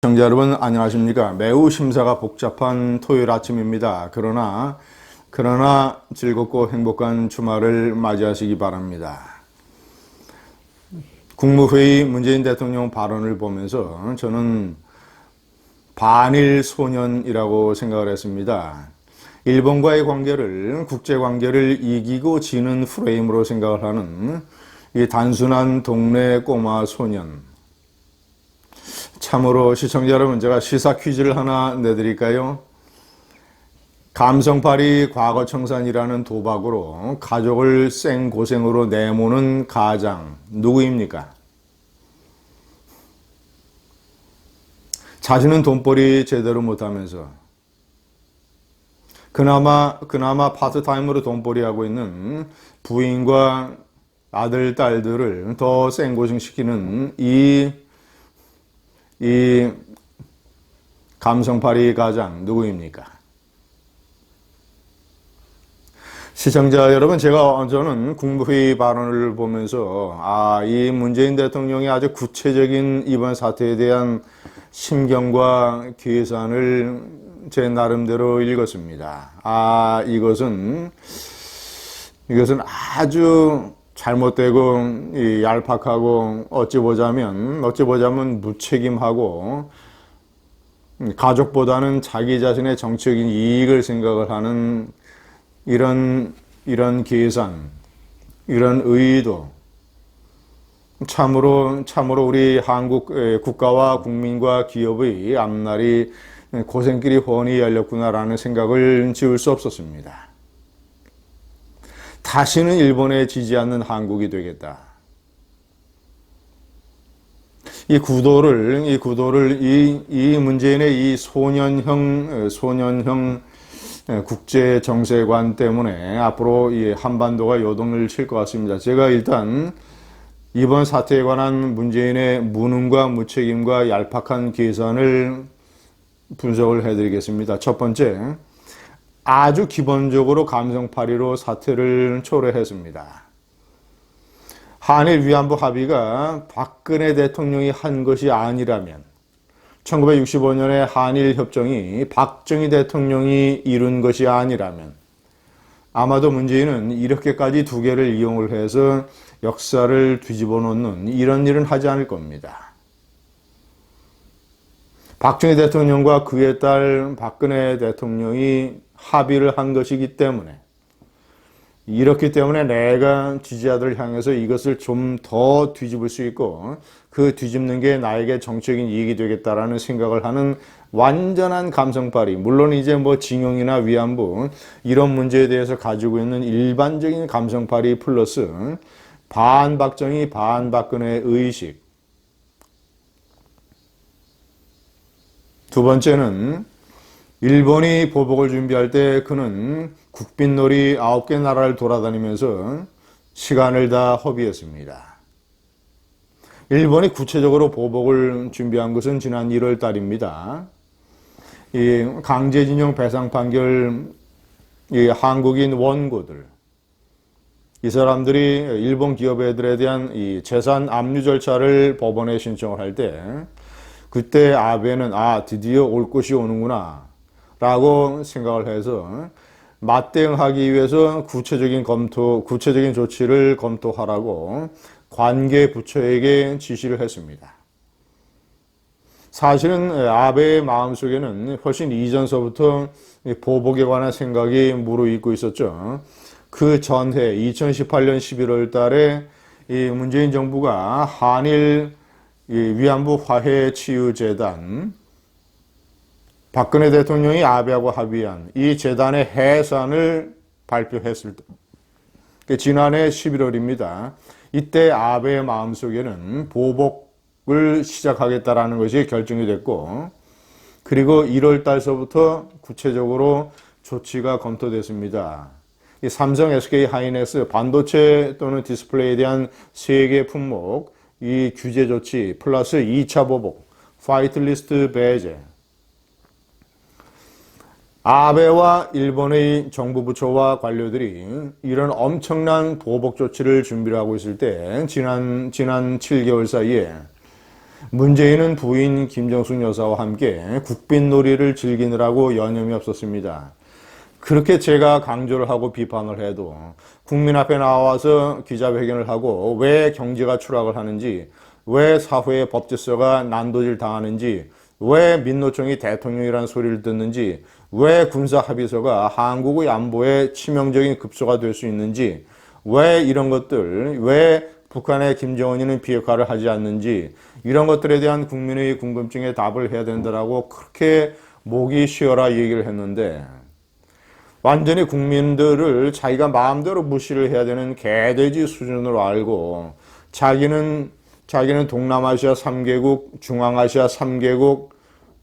시청자 여러분 안녕하십니까. 매우 심사가 복잡한 토요일 아침입니다. 그러나 즐겁고 행복한 주말을 맞이하시기 바랍니다. 국무회의 문재인 대통령 발언을 보면서 저는 반일 소년이라고 생각을 했습니다. 일본과의 관계를, 국제관계를 이기고 지는 프레임으로 생각을 하는 이 단순한 동네 꼬마 소년. 참으로 시청자 여러분, 제가 시사 퀴즈를 하나 내드릴까요? 감성팔이 과거청산이라는 도박으로 가족을 생고생으로 내모는 가장 누구입니까? 자신은 돈벌이 제대로 못하면서 그나마 파트타임으로 돈벌이하고 있는 부인과 아들, 딸들을 더 생고생시키는 이 감성팔이 가장 누구입니까? 시청자 여러분, 저는 국무회의 발언을 보면서 이 문재인 대통령이 아주 구체적인 이번 사태에 대한 심경과 계산을 제 나름대로 읽었습니다. 이것은 아주 잘못되고 얄팍하고 어찌 보자면 무책임하고 가족보다는 자기 자신의 정치적인 이익을 생각을 하는 이런 계산, 이런 의도, 참으로 우리 한국 국가와 국민과 기업의 앞날이 고생길이 훤히 열렸구나라는 생각을 지울 수 없었습니다. 다시는 일본에 지지 않는 한국이 되겠다. 이 구도를 이 문재인의 이 소년형 국제 정세관 때문에 앞으로 이 한반도가 요동을 칠 것 같습니다. 제가 일단 이번 사태에 관한 문재인의 무능과 무책임과 얄팍한 계산을 분석을 해드리겠습니다. 첫 번째, 아주 기본적으로 감성팔이로 사태를 초래했습니다. 한일 위안부 합의가 박근혜 대통령이 한 것이 아니라면, 1965년의 한일 협정이 박정희 대통령이 이룬 것이 아니라면 아마도 문재인은 이렇게까지 두 개를 이용을 해서 역사를 뒤집어 놓는 이런 일은 하지 않을 겁니다. 박정희 대통령과 그의 딸 박근혜 대통령이 합의를 한 것이기 때문에, 이렇기 때문에 내가 지지자들을 향해서 이것을 좀 더 뒤집을 수 있고 그 뒤집는 게 나에게 정치적인 이익이 되겠다라는 생각을 하는 완전한 감성팔이, 물론 이제 징용이나 위안부 이런 문제에 대해서 가지고 있는 일반적인 감성팔이 플러스 반박정희 반박근혜 의식. 두 번째는 일본이 보복을 준비할 때 그는 국빈놀이 9개 나라를 돌아다니면서 시간을 다 허비했습니다. 일본이 구체적으로 보복을 준비한 것은 지난 1월 달입니다. 이 강제징용 배상 판결, 이 한국인 원고들, 이 사람들이 일본 기업애들에 대한 이 재산 압류 절차를 법원에 신청을 할 때, 그때 아베는 드디어 올 것이 오는구나 라고 생각을 해서 맞대응하기 위해서 구체적인 조치를 검토하라고 관계 부처에게 지시를 했습니다. 사실은 아베의 마음속에는 훨씬 이전서부터 보복에 관한 생각이 무르익고 있었죠. 그 전해 2018년 11월 달에 이 문재인 정부가 한일 위안부 화해치유재단, 박근혜 대통령이 아베하고 합의한 이 재단의 해산을 발표했을 때, 지난해 11월입니다. 이때 아베의 마음속에는 보복을 시작하겠다라는 것이 결정이 됐고, 그리고 1월 달서부터 구체적으로 조치가 검토됐습니다. 이 삼성, SK 하이닉스 반도체 또는 디스플레이에 대한 세계 품목, 이 규제 조치 플러스 2차 보복, 파이트리스트 배제, 아베와 일본의 정부 부처와 관료들이 이런 엄청난 보복 조치를 준비를 하고 있을 때 지난 7개월 사이에 문재인은 부인 김정숙 여사와 함께 국빈놀이를 즐기느라고 여념이 없었습니다. 그렇게 제가 강조를 하고 비판을 해도 국민 앞에 나와서 기자회견을 하고 왜 경제가 추락을 하는지, 왜 사회의 법질서가 난도질 당하는지, 왜 민노총이 대통령이라는 소리를 듣는지, 왜 군사합의서가 한국의 안보에 치명적인 급소가 될 수 있는지, 왜 이런 것들, 왜 북한의 김정은이는 비핵화를 하지 않는지, 이런 것들에 대한 국민의 궁금증에 답을 해야 된다라고 그렇게 목이 쉬어라 얘기를 했는데, 완전히 국민들을 자기가 마음대로 무시를 해야 되는 개돼지 수준으로 알고 자기는 동남아시아 3개국, 중앙아시아 3개국,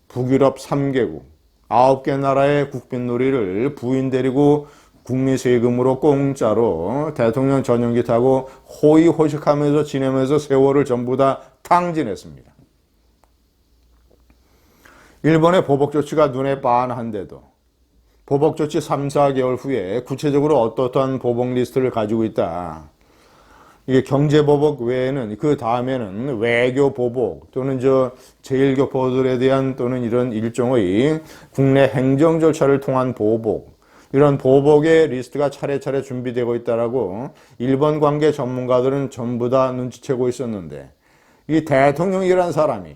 북유럽 3개국 9개 나라의 국빈놀이를 부인 데리고 국민 세금으로 공짜로 대통령 전용기 타고 호의호식하면서 지내면서 세월을 전부 다 탕진했습니다. 일본의 보복 조치가 눈에 빤한데도 보복 조치 3, 4개월 후에 구체적으로 어떠한 보복 리스트를 가지고 있다. 이게 경제 보복 외에는 그 다음에는 외교 보복 또는 제1교포들에 대한 또는 이런 일종의 국내 행정 절차를 통한 보복, 이런 보복의 리스트가 차례차례 준비되고 있다라고 일본 관계 전문가들은 전부 다 눈치채고 있었는데, 이 대통령이라는 사람이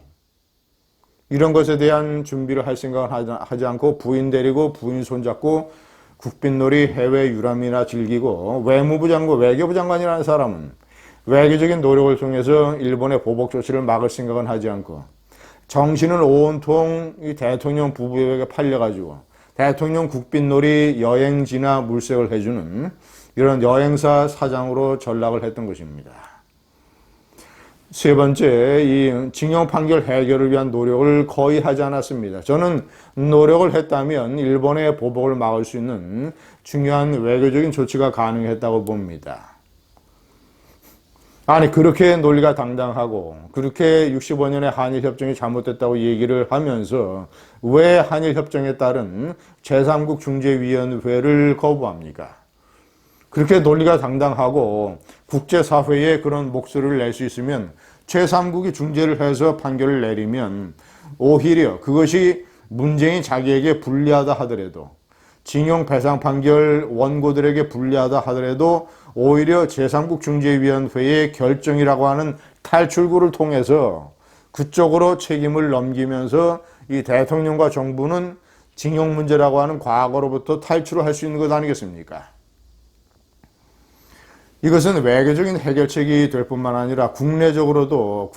이런 것에 대한 준비를 할 생각을 하지 않고 부인 데리고 부인 손잡고 국빈놀이 해외 유람이나 즐기고, 외무부 장관, 외교부 장관이라는 사람은 외교적인 노력을 통해서 일본의 보복 조치를 막을 생각은 하지 않고 정신을 온통 이 대통령 부부에게 팔려가지고 대통령 국빈놀이 여행지나 물색을 해주는 이런 여행사 사장으로 전락을 했던 것입니다. 세 번째, 이 징용 판결 해결을 위한 노력을 거의 하지 않았습니다. 저는 노력을 했다면 일본의 보복을 막을 수 있는 중요한 외교적인 조치가 가능했다고 봅니다. 아니, 그렇게 논리가 당당하고 그렇게 65년에 한일협정이 잘못됐다고 얘기를 하면서 왜 한일협정에 따른 제3국 중재위원회를 거부합니까? 그렇게 논리가 당당하고 국제사회에 그런 목소리를 낼 수 있으면 제3국이 중재를 해서 판결을 내리면 오히려 그것이 문재인 자기에게 불리하다 하더라도, 징용 배상 판결 원고들에게 불리하다 하더라도 오히려 제3국 중재위원회의 결정이라고 하는 탈출구를 통해서 그쪽으로 책임을 넘기면서 이 대통령과 정부는 징용 문제라고 하는 과거로부터 탈출을 할 수 있는 것 아니겠습니까? 이것은 외교적인 해결책이 될 뿐만 아니라 국내적으로도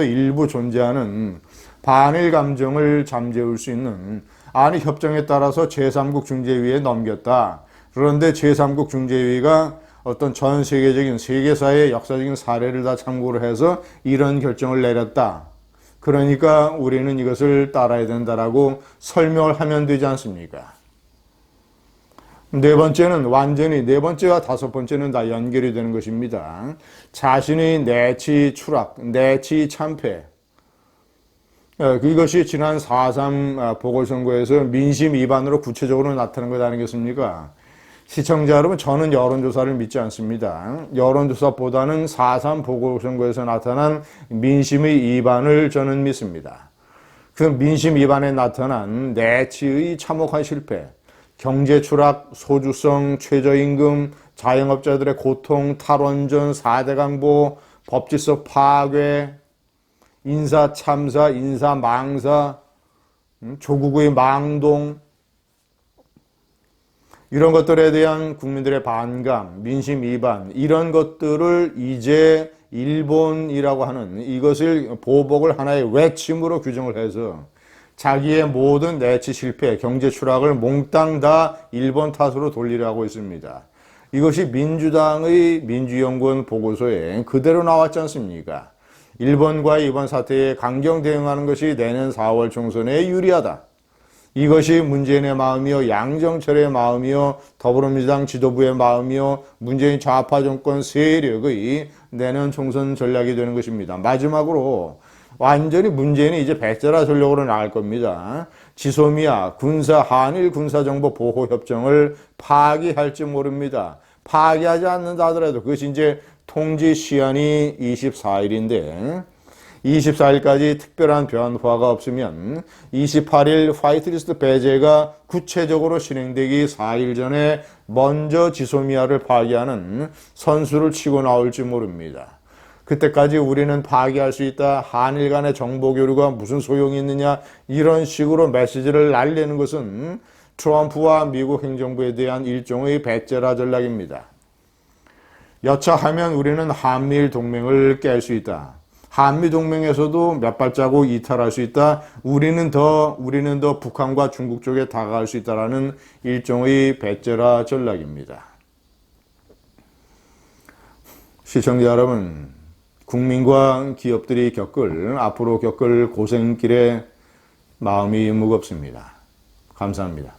일부 존재하는 반일 감정을 잠재울 수 있는, 아니 협정에 따라서 제3국 중재위에 넘겼다. 그런데 제3국 중재위가 어떤 전 세계적인 세계사의 역사적인 사례를 다 참고를 해서 이런 결정을 내렸다. 그러니까 우리는 이것을 따라야 된다라고 설명을 하면 되지 않습니까? 네 번째와 다섯 번째는 다 연결이 되는 것입니다. 자신의 내치 추락, 내치 참패. 이것이 지난 4.3 보궐선거에서 민심 위반으로 구체적으로 나타난 것 아니겠습니까? 시청자 여러분, 저는 여론조사를 믿지 않습니다. 여론조사보다는 4.3 보궐선거에서 나타난 민심의 위반을 저는 믿습니다. 그 민심 위반에 나타난 내치의 참혹한 실패, 경제 추락, 소주성, 최저임금, 자영업자들의 고통, 탈원전, 4대 강보, 법질서 파괴, 인사 참사, 인사 망사, 조국의 망동, 이런 것들에 대한 국민들의 반감, 민심 위반, 이런 것들을 이제 일본이라고 하는 이것을 보복을 하나의 외침으로 규정을 해서 자기의 모든 내치 실패, 경제 추락을 몽땅 다 일본 탓으로 돌리려고 있습니다. 이것이 민주당의 민주연구원 보고서에 그대로 나왔지 않습니까? 일본과의 이번 사태에 강경 대응하는 것이 내년 4월 총선에 유리하다. 이것이 문재인의 마음이요, 양정철의 마음이요, 더불어민주당 지도부의 마음이요, 문재인 좌파 정권 세력의 내년 총선 전략이 되는 것입니다. 마지막으로 완전히 문재인이 이제 배째라 전략으로 나갈 겁니다. 지소미아 한일 군사정보 보호협정을 파기할지 모릅니다. 파기하지 않는다 하더라도 그것이 이제 통지 시한이 24일인데 24일까지 특별한 변화가 없으면 28일 화이트리스트 배제가 구체적으로 실행되기 4일 전에 먼저 지소미아를 파기하는 선수를 치고 나올지 모릅니다. 그때까지 우리는 파기할 수 있다. 한일 간의 정보 교류가 무슨 소용이 있느냐. 이런 식으로 메시지를 날리는 것은 트럼프와 미국 행정부에 대한 일종의 배째라 전략입니다. 여차하면 우리는 한미일 동맹을 깰 수 있다. 한미 동맹에서도 몇 발자국 이탈할 수 있다. 우리는 더 북한과 중국 쪽에 다가갈 수 있다라는 일종의 배째라 전략입니다. 시청자 여러분, 국민과 기업들이 앞으로 겪을 고생길에 마음이 무겁습니다. 감사합니다.